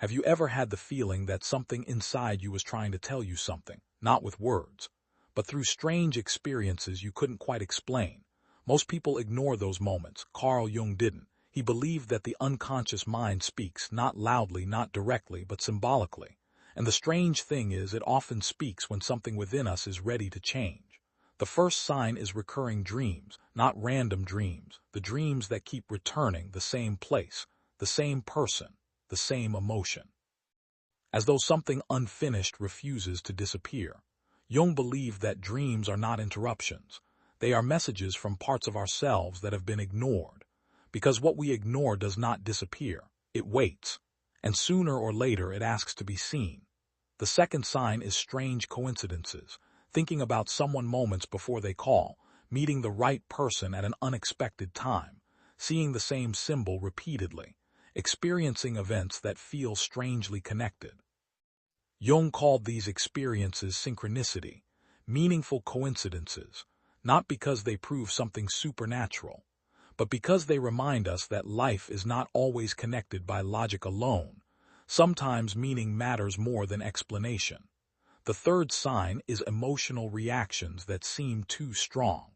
Have you ever had the feeling that something inside you was trying to tell you something, not with words, but through strange experiences you couldn't quite explain? Most people ignore those moments. Carl Jung didn't. He believed that the unconscious mind speaks, not loudly, not directly, but symbolically. And the strange thing is, it often speaks when something within us is ready to change. The first sign is recurring dreams, not random dreams, the dreams that keep returning, the same place, the same person, the same emotion. As though something unfinished refuses to disappear. Jung believed that dreams are not interruptions. They are messages from parts of ourselves that have been ignored. Because what we ignore does not disappear, it waits, and sooner or later it asks to be seen. The second sign is strange coincidences, thinking about someone moments before they call, meeting the right person at an unexpected time, seeing the same symbol repeatedly, experiencing events that feel strangely connected. Jung called these experiences synchronicity, meaningful coincidences, not because they prove something supernatural, but because they remind us that life is not always connected by logic alone. Sometimes meaning matters more than explanation. The third sign is emotional reactions that seem too strong.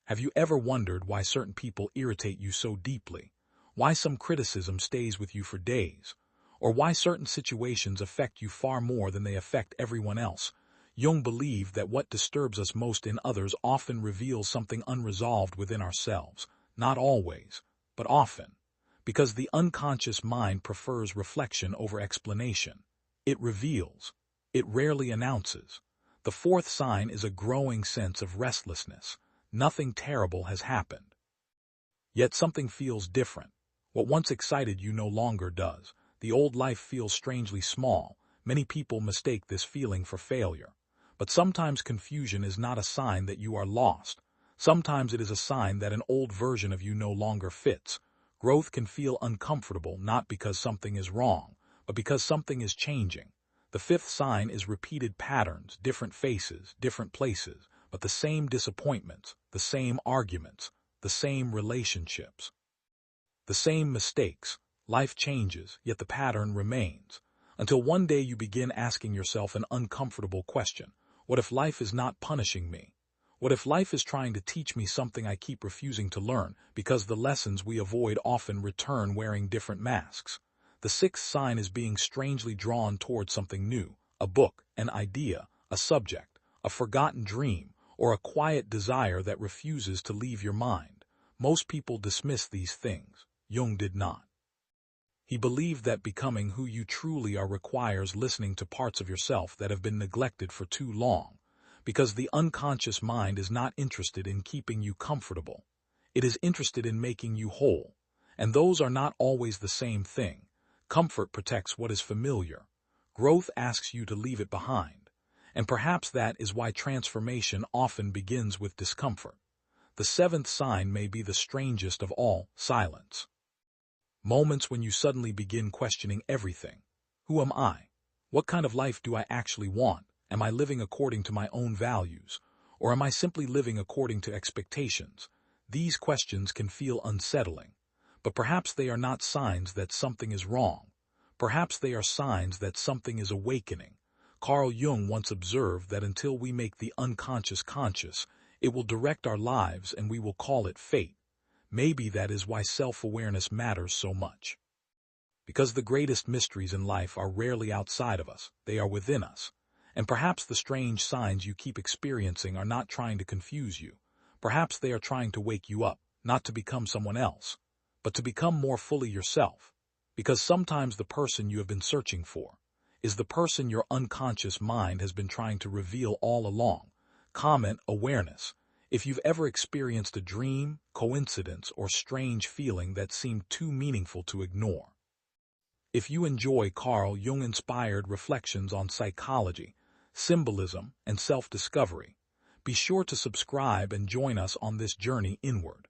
Have you ever wondered why certain people irritate you so deeply? Why some criticism stays with you for days? Or why certain situations affect you far more than they affect everyone else? Jung believed that what disturbs us most in others often reveals something unresolved within ourselves. Not always, but often. Because the unconscious mind prefers reflection over explanation. It reveals. It rarely announces. The fourth sign is a growing sense of restlessness. Nothing terrible has happened. Yet something feels different. What once excited you no longer does. The old life feels strangely small. Many people mistake this feeling for failure. But sometimes confusion is not a sign that you are lost. Sometimes it is a sign that an old version of you no longer fits. Growth can feel uncomfortable not because something is wrong, but because something is changing. The fifth sign is repeated patterns, different faces, different places, but the same disappointments, the same arguments, the same relationships, the same mistakes. Life changes, yet the pattern remains. Until one day you begin asking yourself an uncomfortable question. What if life is not punishing me? What if life is trying to teach me something I keep refusing to learn, because the lessons we avoid often return wearing different masks? The sixth sign is being strangely drawn towards something new, a book, an idea, a subject, a forgotten dream, or a quiet desire that refuses to leave your mind. Most people dismiss these things. Jung did not. He believed that becoming who you truly are requires listening to parts of yourself that have been neglected for too long. Because the unconscious mind is not interested in keeping you comfortable. It is interested in making you whole. And those are not always the same thing. Comfort protects what is familiar. Growth asks you to leave it behind. And perhaps that is why transformation often begins with discomfort. The seventh sign may be the strangest of all, silence. Moments when you suddenly begin questioning everything. Who am I? What kind of life do I actually want? Am I living according to my own values? Or am I simply living according to expectations? These questions can feel unsettling. But perhaps they are not signs that something is wrong. Perhaps they are signs that something is awakening. Carl Jung once observed that until we make the unconscious conscious, it will direct our lives and we will call it fate. Maybe that is why self-awareness matters so much. Because the greatest mysteries in life are rarely outside of us, they are within us. And perhaps the strange signs you keep experiencing are not trying to confuse you. Perhaps they are trying to wake you up, not to become someone else, but to become more fully yourself. Because sometimes the person you have been searching for is the person your unconscious mind has been trying to reveal all along. Comment awareness. If you've ever experienced a dream, coincidence, or strange feeling that seemed too meaningful to ignore. If you enjoy Carl Jung-inspired reflections on psychology, symbolism, and self-discovery, be sure to subscribe and join us on this journey inward.